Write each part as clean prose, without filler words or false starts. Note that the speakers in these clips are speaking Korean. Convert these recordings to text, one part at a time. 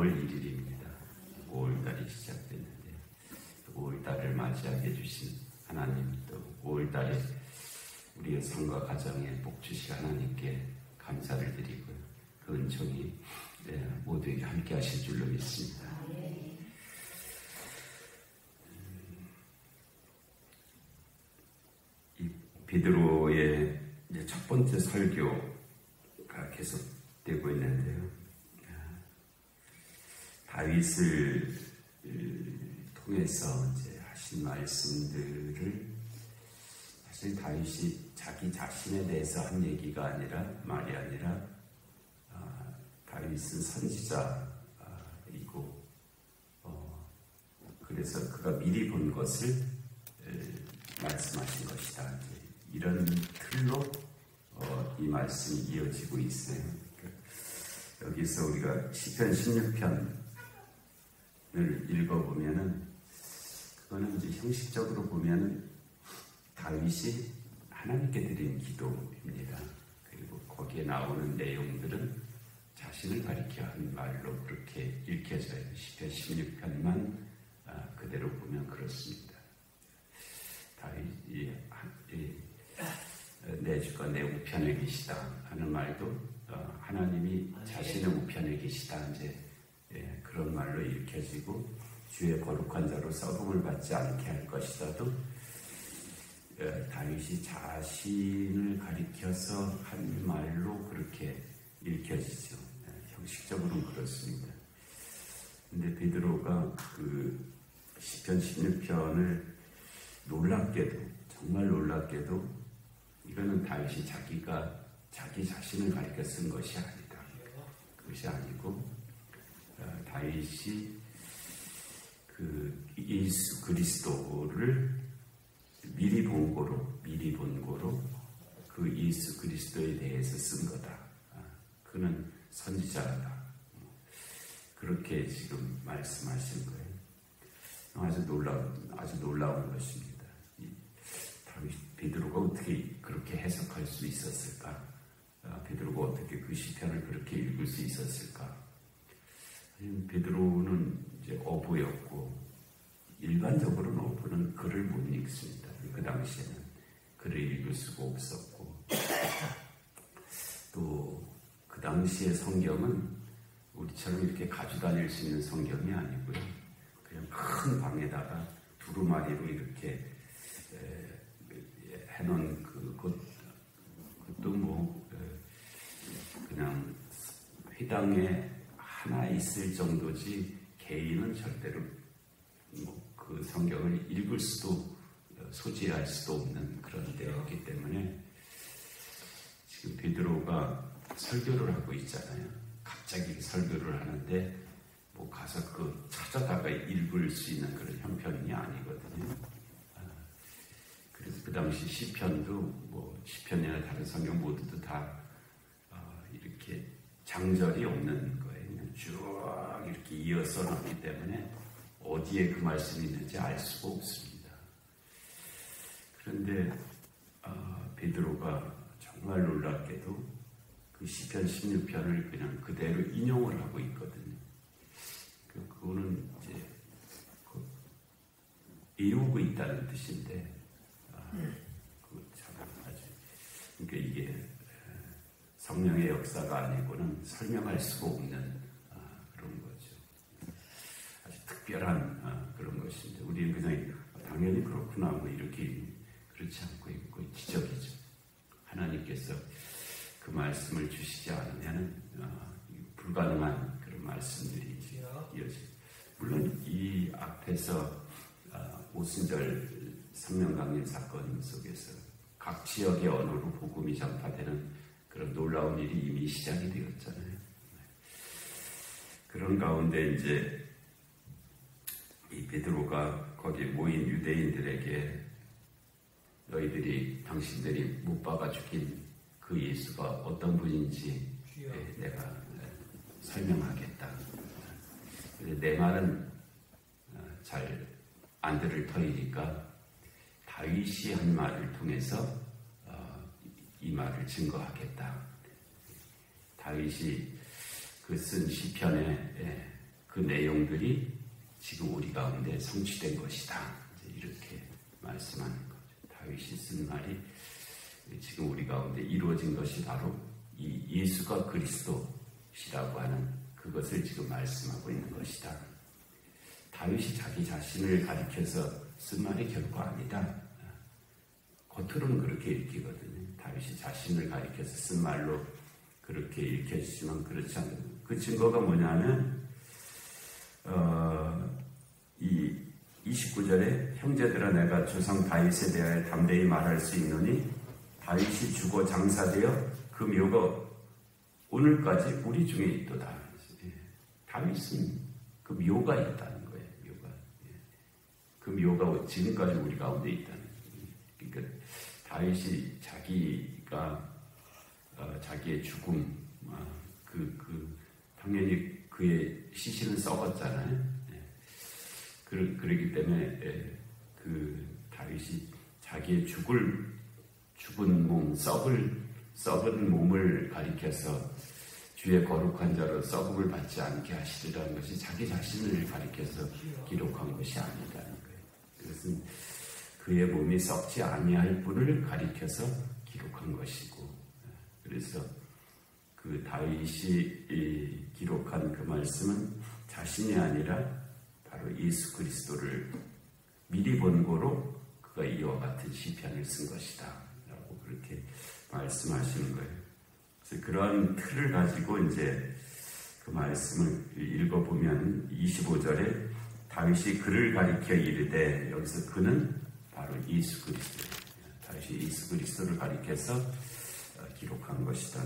5월 1일입니다. 5월달이 시작됐는데 5월달을 맞이하게 해주신 하나님, 또 5월달에 우리의 삶과 가정에 복 주신 하나님께 감사를 드리고요. 그 은총이 모두에게 함께 하실 줄로 믿습니다. 이 베드로의 첫 번째 설교가 계속되고 있는데요. 다윗을 통해서 이제 하신 말씀들을 사실 다윗이 자기 자신에 대해서 한 얘기가 아니라 말이 아니라 다윗은 선지자이고 그래서 그가 미리 본 것을 말씀하신 것이다. 이런 틀로 이 말씀이 이어지고 있어요. 여기서 우리가 시편 16편을 읽어보면은 그거는 이제 형식적으로 보면은 다윗이 하나님께 드린 기도입니다. 그리고 거기에 나오는 내용들은 자신을 가리켜 한 말로 그렇게 읽혀져요. 시편 16편만 그대로 보면 그렇습니다. 다윗이 내 주가 내 우편에 계시다 하는 말도 하나님이 자신의 우편에 계시다 이제 그런 말로 읽혀지고 주의 거룩한 자로 썩음을 받지 않게 할 것이다도 다윗이 자신을 가리켜서 한 말로 그렇게 읽혀지죠. 형식적으로는 그렇습니다. 근데 베드로가 그 시편 16편을 놀랍게도 정말 놀랍게도 이거는 다윗이 자기 자신을 가리켜 쓴 것이 아니다. 그것이 아니고 다윗이 그 예수 그리스도를 미리 본 거로 그 예수 그리스도에 대해서 쓴 거다. 그는 선지자다. 그렇게 지금 말씀하신 거예요. 아주 놀라운 것입니다. 베드로가 어떻게 그렇게 해석할 수 있었을까? 베드로가 어떻게 그 시편을 그렇게 읽을 수 있었을까? 베드로는 이제 어부였고 일반적으로는 어부는 글을 못 읽습니다. 그 당시에는 글을 읽을 수가 없었고 또 그 당시의 성경은 우리처럼 이렇게 가지고 다닐 수 있는 성경이 아니고요. 그냥 큰 방에다가 두루마리로 이렇게 해놓은 그것도 뭐 그냥 회당에 하나 있을 정도지 개인은 절대로 뭐 그 성경을 읽을 수도 소지할 수도 없는 그런 때였기 때문에 지금 베드로가 설교를 하고 있잖아요. 갑자기 설교를 하는데 뭐 가서 그 찾아다가 읽을 수 있는 그런 형편이 아니거든요. 그래서 그 당시 시편도 뭐 시편이나 다른 성경 모두도 다 이렇게 장절이 없는 거예요. 그냥 쭉 이렇게 이어서 나오기 때문에 어디에 그 말씀이 있는지 알 수가 없습니다. 그런데 베드로가 정말 놀랍게도 그 시편 16편을 그냥 그대로 인용을 하고 있거든요. 그거는 이제 이루고 있다는 뜻인데 그러니까 이게 성령의 역사가 아니고는 설명할 수가 없는 그런 거죠. 아주 특별한 그런 것인데 우리는 그냥 당연히 그렇구나 뭐 이렇게 그렇지 않고 있고 기적이죠. 하나님께서 그 말씀을 주시지 않으면 불가능한 그런 말씀들이 이어지죠. 물론 이 앞에서 오순절 성령강림 사건 속에서 각 지역의 언어로 복음이 전파되는 그런 놀라운 일이 이미 시작이 되었잖아요. 그런 가운데 이제 이 베드로가 거기에 모인 유대인들에게 당신들이 못 박아 죽인 그 예수가 어떤 분인지 내가 설명하겠다. 내 말은 잘 안 들을 터이니까 다윗이 한 말을 통해서 이 말을 증거하겠다. 다윗이 그 쓴 시편에 그 내용들이 지금 우리 가운데 성취된 것이다. 이렇게 말씀하는 거죠. 다윗이 쓴 말이 지금 우리 가운데 이루어진 것이 바로 이 예수가 그리스도시라고 하는 그것을 지금 말씀하고 있는 것이다. 다윗이 자기 자신을 가리켜서 쓴 말이 결코 아니다. 겉으로는 그렇게 읽히거든요. 다윗이 자신을 가리켜서 쓴 말로 그렇게 읽혀지지만 그렇지 않아요. 그 증거가 뭐냐면 이 29절에 형제들아 내가 조상 다윗에 대하여 담대히 말할 수 있노니 다윗이 죽어 장사되어 그 묘가 오늘까지 우리 중에 있도다. 다윗은 그 묘가 있다는 거예요. 묘가. 그 묘가 지금까지 우리 가운데 있다는 거예요. 그러니까 다윗이 자기가 자기의 죽음, 당연히 그의 시신은 썩었잖아요. 그러기 때문에 그 다윗이 자기의 죽은 몸, 썩은 몸을 가리켜서 주의 거룩한 자로 썩음을 받지 않게 하시리라는 것이 자기 자신을 가리켜서 기록한 것이 아니라는 거예요. 그것은 그의 몸이 썩지 아니할 분을 가리켜서 기록한 것이고, 그래서 그 다윗이 기록한 그 말씀은 자신이 아니라 바로 예수 그리스도를 미리 본고로 그가 이와 같은 시편을 쓴 것이다 라고 그렇게 말씀하시는 거예요. 그래서 그러한 틀을 가지고 이제 그 말씀을 읽어보면 25절에 다윗이 그를 가리켜 이르되, 여기서 그는 바로 예수 그리스도, 다윗이 예수 그리스도를 가리켜서 기록한 것이다.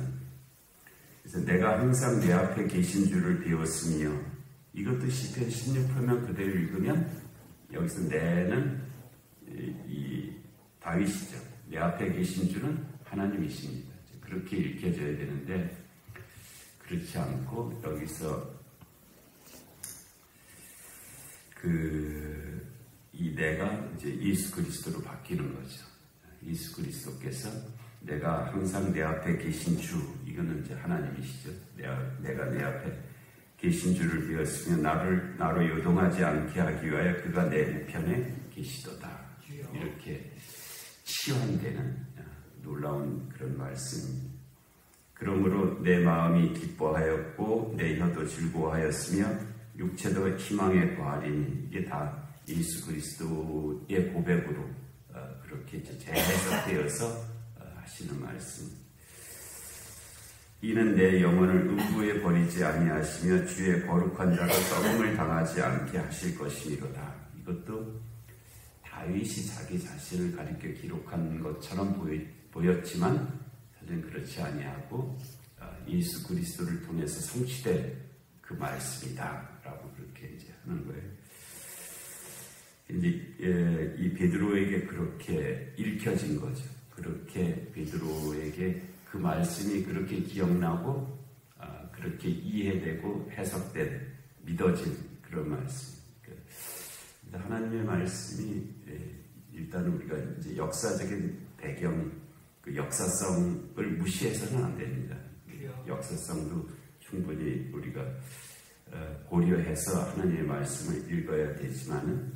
그래서 내가 항상 내 앞에 계신 줄을 배웠으며, 이것도 시편 16편만 그대로 읽으면 여기서 내는 이 다윗이죠. 내 앞에 계신 줄은 하나님이십니다. 그렇게 읽혀져야 되는데 그렇지 않고 여기서 이 내가 이제 예수 그리스도로 바뀌는 거죠. 예수 그리스도께서 내가 항상 내 앞에 계신 주, 이거는 이제 하나님이시죠. 내가 내 앞에 계신 줄을 배웠으며 나로 요동하지 않게 하기 위하여 그가 내 우편에 계시도다. 이렇게 치환되는 놀라운 그런 말씀입니다. 그러므로 내 마음이 기뻐하였고 내 혀도 즐거워하였으며 육체도 희망에 거하리니, 이게 다 예수 그리스도의 고백으로 그렇게 재해석되어서 하시는 말씀. 이는 내 영혼을 음부에 버리지 아니하시며 주의 거룩한 자로 썩음을 당하지 않게 하실 것이니로다. 이것도 다윗이 자기 자신을 가리켜 기록한 것처럼 보였지만 사실은 그렇지 아니하고 예수 그리스도를 통해서 성취된 그 말씀이다라고 그렇게 이제 하는 거예요. 이제 이 베드로에게 그렇게 읽혀진 거죠. 그렇게 베드로에게 그 말씀이 그렇게 기억나고 그렇게 이해되고 해석된, 믿어진 그런 말씀. 하나님의 말씀이 일단 우리가 이제 역사적인 배경, 그 역사성을 무시해서는 안 됩니다. 역사성도 충분히 우리가 고려해서 하나님의 말씀을 읽어야 되지만은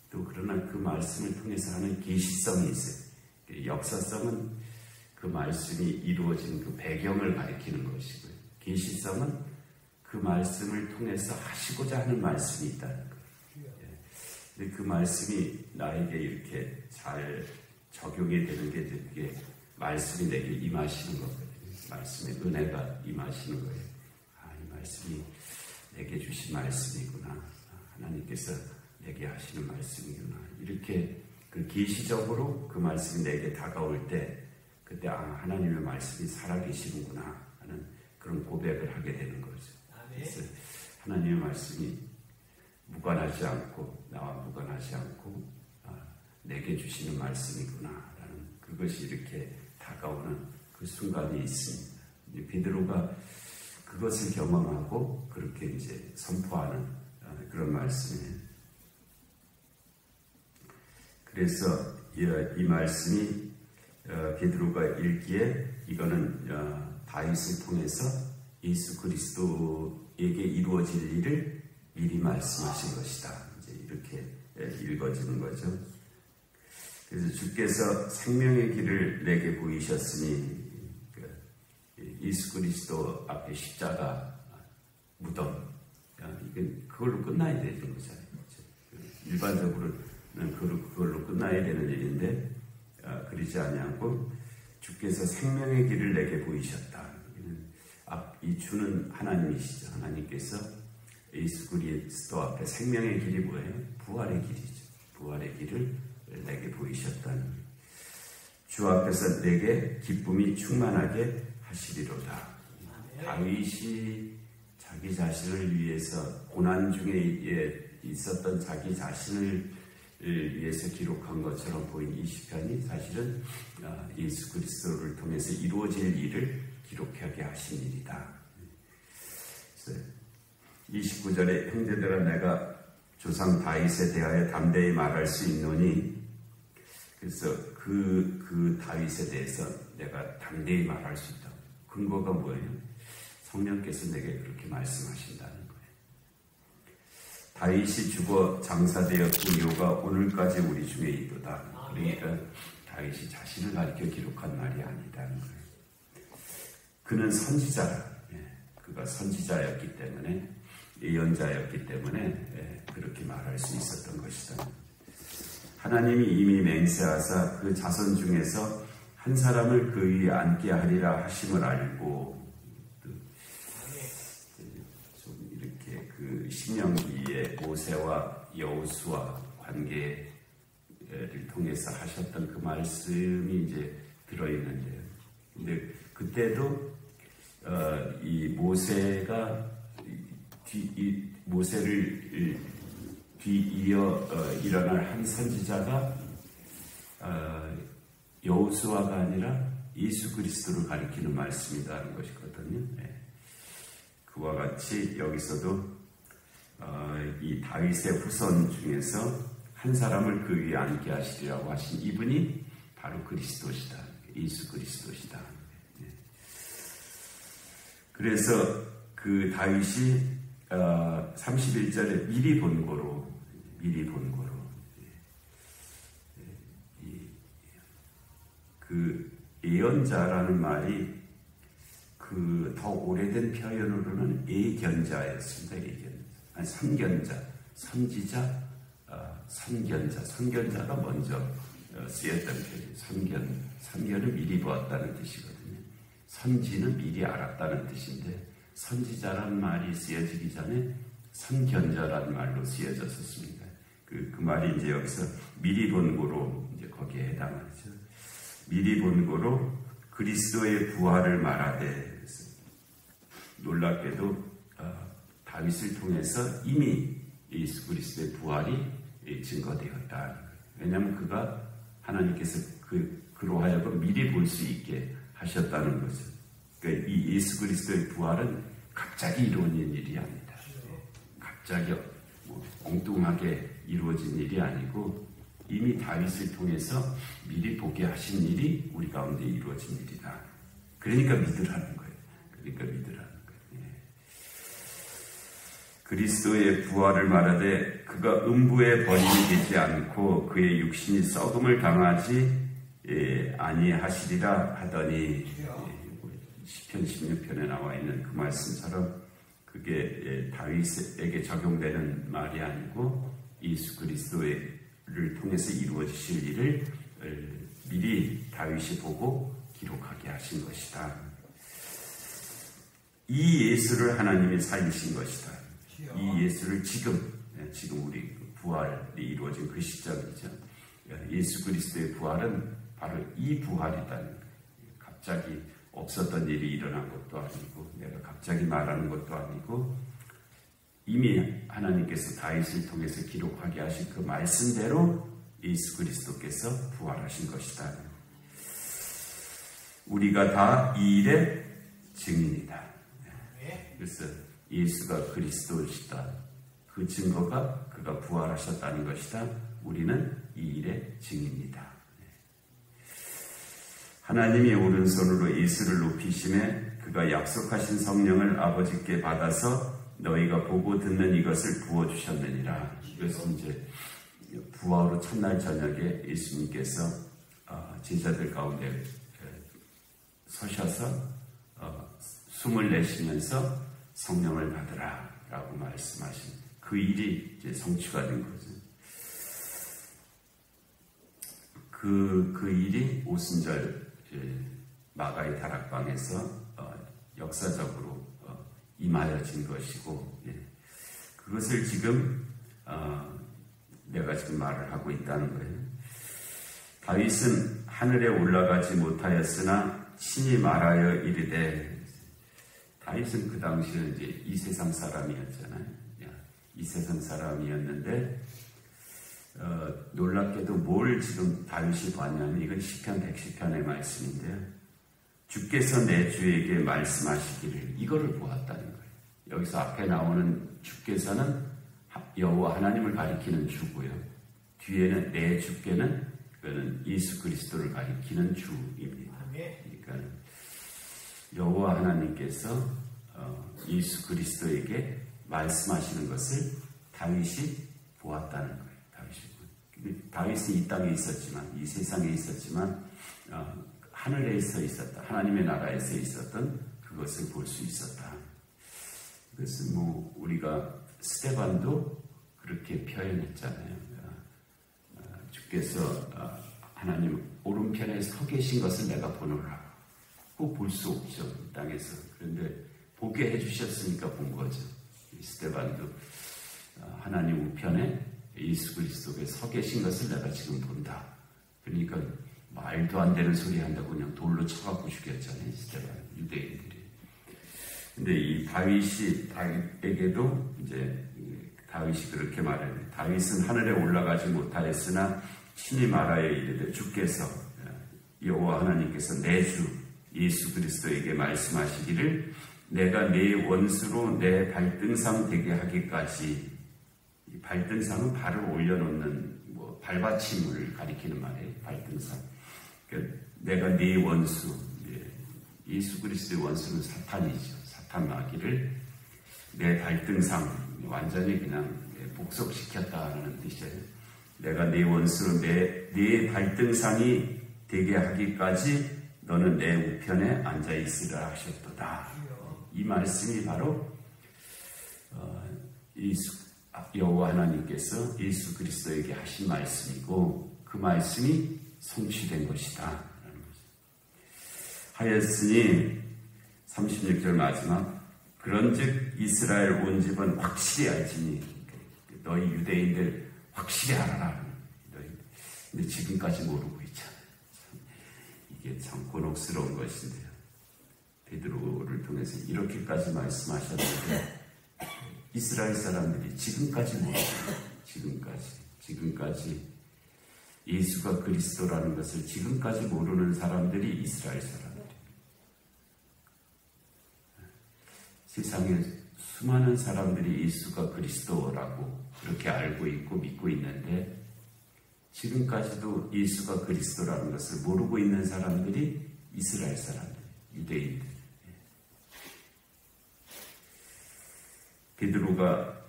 또 그러나 그 말씀을 통해서 하는 계시성이 있어요. 역사성은 그 말씀이 이루어진 그 배경을 가리키는 것이고요. 계시성은 그 말씀을 통해서 하시고자 하는 말씀이 있다는 거예요. 근데 그 말씀이 나에게 이렇게 잘 적용이 되는 게 그게 말씀이 내게 임하시는 거거든요. 말씀의 은혜가 임하시는 거예요. 이 말씀이 내게 주신 말씀이구나. 하나님께서 내게 하시는 말씀이구나. 이렇게 그 계시적으로 그 말씀이 내게 다가올 때 그때 하나님의 말씀이 살아계시는구나 하는 그런 고백을 하게 되는 거죠. 그래서 하나님의 말씀이 무관하지 않고 나와 무관하지 않고 내게 주시는 말씀이구나 라는 그것이 이렇게 다가오는 그 순간이 있습니다. 베드로가 그것을 경험하고 그렇게 이제 선포하는 그런 말씀이에요. 그래서 이 말씀이 베드로가 읽기에 이거는 다윗을 통해서 예수 그리스도에게 이루어질 일을 미리 말씀하신 것이다. 이제 이렇게 읽어지는 거죠. 그래서 주께서 생명의 길을 내게 보이셨으니 예수 그리스도 앞에 십자가 무덤 이건 그걸로 끝나야 되는 거잖아요. 일반적으로는 그걸로 끝나야 되는 일인데 그러지 아니하고 주께서 생명의 길을 내게 보이셨다. 이 주는 하나님이시죠. 하나님께서 예수 그리스도 앞에 생명의 길이 뭐예요? 부활의 길이죠. 부활의 길을 내게 보이셨다니 주 앞에서 내게 기쁨이 충만하게 하시리로다. 다윗이 자기 자신을 위해서 고난 중에 있었던 자기 자신을 위해서 기록한 것처럼 보인 이 시편이 사실은 예수 그리스도를 통해서 이루어질 일을 기록하게 하신 일이다. 29절에 형제들아 내가 조상 다윗에 대하여 담대히 말할 수 있노니 그래서 그 다윗에 대해서 내가 담대히 말할 수 있다. 근거가 뭐예요? 성령께서 내게 그렇게 말씀하신다는 거예요. 다윗이 죽어 장사되었고 이유가 오늘까지 우리 중에 있도다. 그러니까 다윗이 자신을 가리켜 기록한 말이 아니다는 거예요. 그는 선지자라. 그가 선지자였기 때문에 예언자였기 때문에 그렇게 말할 수 있었던 것이다. 하나님이 이미 맹세하사 그 자손 중에서 한 사람을 그 위에 앉게 하리라 하심을 알고 좀 이렇게 그 신명기의 모세와 여호수아 관계를 통해서 하셨던 그 말씀이 이제 들어있는데요. 근데 그때도 이 모세가 모세를 뒤이어 일어날 한 선지자가 여호수아가 아니라 예수 그리스도를 가리키는 말씀이라는 것이거든요. 그와 같이 여기서도 이 다윗의 후손 중에서 한 사람을 그 위에 앉게 하시리라고 하신 이분이 바로 그리스도시다. 예수 그리스도시다. 그래서 그 다윗이 31절에 미리 본고로 그 예언자라는 말이 그 더 오래된 표현으로는 예견자였습니다. 예견자, 선견자, 선지자, 선견자가 먼저 쓰였던 표현. 선견은 미리 보았다는 뜻이거든요. 선지는 미리 알았다는 뜻인데 선지자란 말이 쓰여지기 전에 선견자라는 말로 쓰여졌었습니다. 그 말이 이제 여기서 미리 본고로 이제 거기에 해당하죠. 미리 본고로 그리스도의 부활을 말하되 놀랍게도 다윗을 통해서 이미 예수 그리스도의 부활이 증거되었다. 왜냐하면 그가 하나님께서 그로 하여금 미리 볼 수 있게 하셨다는 거죠. 그러니까 이 예수 그리스도의 부활은 갑자기 이루어진 일이 아니다. 갑자기 엉뚱하게 이루어진 일이 아니고 이미 다윗을 통해서 미리 보게 하신 일이 우리 가운데 이루어진 일이다. 그러니까 믿으라는 거예요. 그리스도의 부활을 말하되 그가 음부에 버림이 되지 않고 그의 육신이 썩음을 당하지 아니하시리라 하더니 시편 16편에 나와 있는 그 말씀처럼 그게 다윗에게 적용되는 말이 아니고 예수 그리스도를 통해서 이루어지실 일을 미리 다윗이 보고 기록하게 하신 것이다. 이 예수를 하나님이 살리신 것이다. 이 예수를 지금 우리 부활이 이루어진 그 시점이죠. 예수 그리스도의 부활은 바로 이 부활이다. 갑자기 없었던 일이 일어난 것도 아니고 내가 갑자기 말하는 것도 아니고 이미 하나님께서 다윗을 통해서 기록하게 하신 그 말씀대로 예수 그리스도께서 부활하신 것이다. 우리가 다 이 일의 증인이다. 그래서 예수가 그리스도시다. 그 증거가 그가 부활하셨다는 것이다. 우리는 이 일의 증인이다. 하나님이 오른손으로 예수를 높이심에 그가 약속하신 성령을 아버지께 받아서 너희가 보고 듣는 이것을 부어주셨느니라. 이것은 이제 부활 후 첫날 저녁에 예수님께서 제자들 가운데 서셔서 숨을 내쉬면서 성령을 받으라 라고 말씀하신 그 일이 이제 성취가 된 거죠. 그 일이 오순절 마가의 다락방에서 역사적으로 임하여진 것이고, 그것을 지금 내가 지금 말을 하고 있다는 거예요. 다윗은 하늘에 올라가지 못하였으나 친히 말하여 이르되, 다윗은 그 당시에 이제 이 세상 사람이었잖아요. 이 세상 사람이었는데 놀랍게도 뭘 지금 다윗이 봤냐면, 이건 시편 110편의 말씀인데요. 주께서 내 주에게 말씀하시기를, 이거를 보았다는 거예요. 여기서 앞에 나오는 주께서는 여호와 하나님을 가리키는 주고요. 뒤에는 내 주께는 그는 예수 그리스도를 가리키는 주입니다. 그러니까 여호와 하나님께서 예수 그리스도에게 말씀하시는 것을 다윗이 보았다는 거예요. 다윗은 이 땅에 있었지만, 이 세상에 있었지만 하늘에서 있었다, 하나님의 나라에서 있었던 그것을 볼 수 있었다. 그것은 우리가 스데반도 그렇게 표현했잖아요. 주께서 하나님 오른편에 서 계신 것을 내가 보노라. 꼭 볼 수 없죠, 이 땅에서. 그런데 보게 해주셨으니까 본 거죠. 스데반도 하나님 우편에 예수 그리스도에 서 계신 것을 내가 지금 본다. 그러니까 말도 안 되는 소리 한다고 그냥 돌로 쳐갖고 죽였잖아요, 스데반, 유대인들이. 근데 이 다윗에게도 이제 다윗이 그렇게 말해요. 다윗은 하늘에 올라가지 못하였으나 친히 말하여 이르되, 주께서 여호와 하나님께서 내 주 예수 그리스도에게 말씀하시기를, 내가 네 원수로 내 발등상 되게 하기까지. 이 발등상은 발을 올려놓는 발받침을 가리키는 말이에요. 발등상. 그러니까 내가 네 원수, 예수 그리스도의 원수는 사탄이죠. 사탄 마귀를 내 발등상, 완전히 그냥 복속시켰다는 뜻이에요. 내가 네 원수로 네 발등상이 되게 하기까지 너는 내 우편에 앉아 있으라 하셨도다. 이 말씀이 바로 여호와 하나님께서 예수 그리스도에게 하신 말씀이고, 그 말씀이 성취된 것이다. 하였으니 36절 마지막, 그런즉 이스라엘 온 집은 확실히 알지니, 너희 유대인들 확실히 알아라. 근데 지금까지 모르고 있잖아요. 이게 참 곤혹스러운 것인데요. 베드로를 통해서 이렇게까지 말씀하셨는데 이스라엘 사람들이 지금까지 모르고, 지금까지 예수가 그리스도라는 것을 지금까지 모르는 사람들이 이스라엘 사람들입니다. 세상에 수많은 사람들이 예수가 그리스도라고 그렇게 알고 있고 믿고 있는데, 지금까지도 예수가 그리스도라는 것을 모르고 있는 사람들이 이스라엘 사람들, 유대인들. 베드로가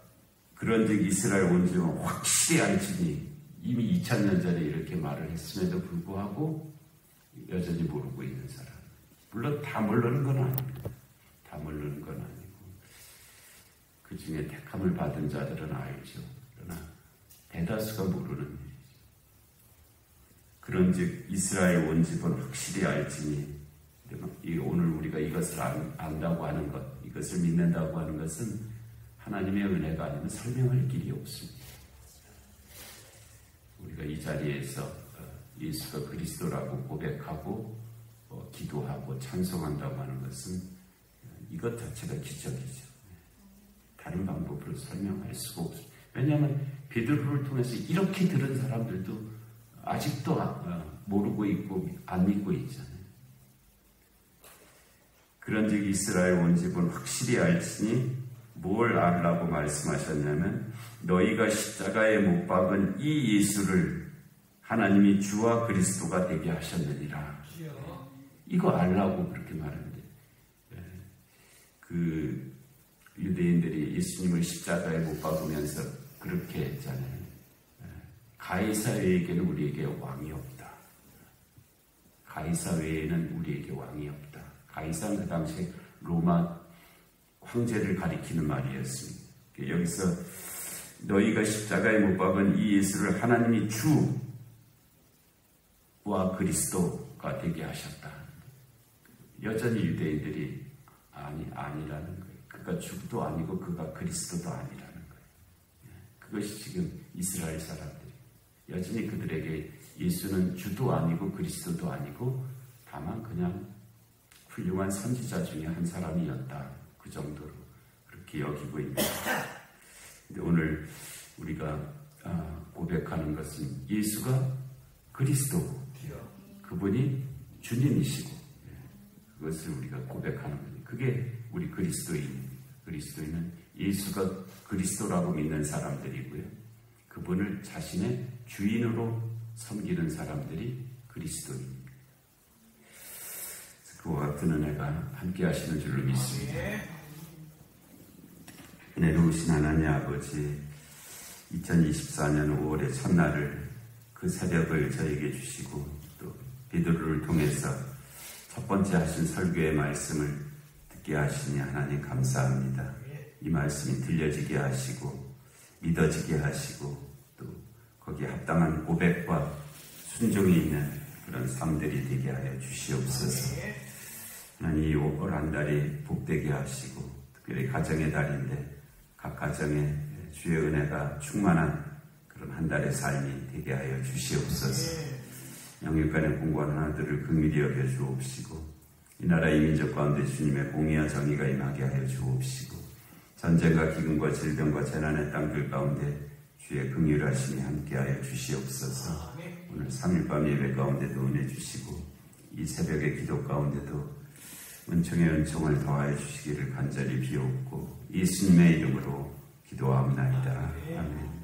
그런즉 이스라엘 온 집은 확실히 알지니, 이미 2000년 전에 이렇게 말을 했음에도 불구하고 여전히 모르고 있는 사람. 물론 다 모르는 건 아닙니다. 다 모르는 건 아니고 그 중에 택함을 받은 자들은 알죠. 그러나 대다수가 모르는 일이죠. 그런즉 이스라엘 온 집은 확실히 알지니, 오늘 우리가 이것을 안다고 하는 것, 이것을 믿는다고 하는 것은 하나님의 은혜가 아니면 설명할 길이 없습니다. 우리가 이 자리에서 예수가 그리스도라고 고백하고 기도하고 찬송한다고 하는 것은 이것 자체가 기적이죠. 다른 방법으로 설명할 수가 없습니다. 왜냐하면 베드로를 통해서 이렇게 들은 사람들도 아직도 모르고 있고 안 믿고 있잖아요. 그런즉 이스라엘 온 집은 확실히 알지니, 뭘 알라고 말씀하셨냐면, 너희가 십자가에 못 박은 이 예수를 하나님이 주와 그리스도가 되게 하셨느니라. 이거 알라고 그렇게 말하는데, 유대인들이 예수님을 십자가에 못 박으면서 그렇게 했잖아요. 가이사 외에게는 우리에게 왕이 없다. 가이사 외에는 우리에게 왕이 없다. 가이사는 그 당시에 로마 황제를 가리키는 말이었습니다. 여기서 너희가 십자가에 못 박은 이 예수를 하나님이 주와 그리스도가 되게 하셨다. 여전히 유대인들이 아니라는 거예요. 그가 주도 아니고 그가 그리스도도 아니라는 거예요. 그것이 지금 이스라엘 사람들이 여전히 그들에게 예수는 주도 아니고 그리스도도 아니고 다만 그냥 훌륭한 선지자 중에 한 사람이었다. 그 정도로 그렇게 여기고 있는 거예요. 근데 오늘 우리가 고백하는 것은 예수가 그리스도고 그분이 주님이시고 그것을 우리가 고백하는 거예요. 그게 우리 그리스도인입니다. 그리스도인은 예수가 그리스도라고 믿는 사람들이고요. 그분을 자신의 주인으로 섬기는 사람들이 그리스도인입니다. 그와 같은 은혜가 함께 하시는 줄로 믿습니다. 은혜로우신 하나님 아버지, 2024년 5월의 첫날을 그 새벽을 저에게 주시고 또 비두를 통해서 첫 번째 하신 설교의 말씀을 듣게 하시니 하나님 감사합니다. 이 말씀이 들려지게 하시고 믿어지게 하시고 또 거기에 합당한 고백과 순종이 있는 그런 삶들이 되게 하여 주시옵소서. 하나님 이 5월 한 달이 복되게 하시고 특별히 가정의 달인데 각 가정에 주의 은혜가 충만한 그런 한 달의 삶이 되게 하여 주시옵소서. 영육간의 공고한 하나들을 긍휼히 여겨 주옵시고 이 나라 이 민족 가운데 주님의 공의와 정의가 임하게 하여 주옵시고 전쟁과 기근과 질병과 재난의 땅들 가운데 주의 긍휼하심이 함께하여 주시옵소서. 오늘 3일 밤 예배 가운데도 은혜 주시고 이 새벽의 기도 가운데도 은총의 은총을 더하여 주시기를 간절히 비옵고 예수님의 이름으로 기도하옵나이다. 아멘.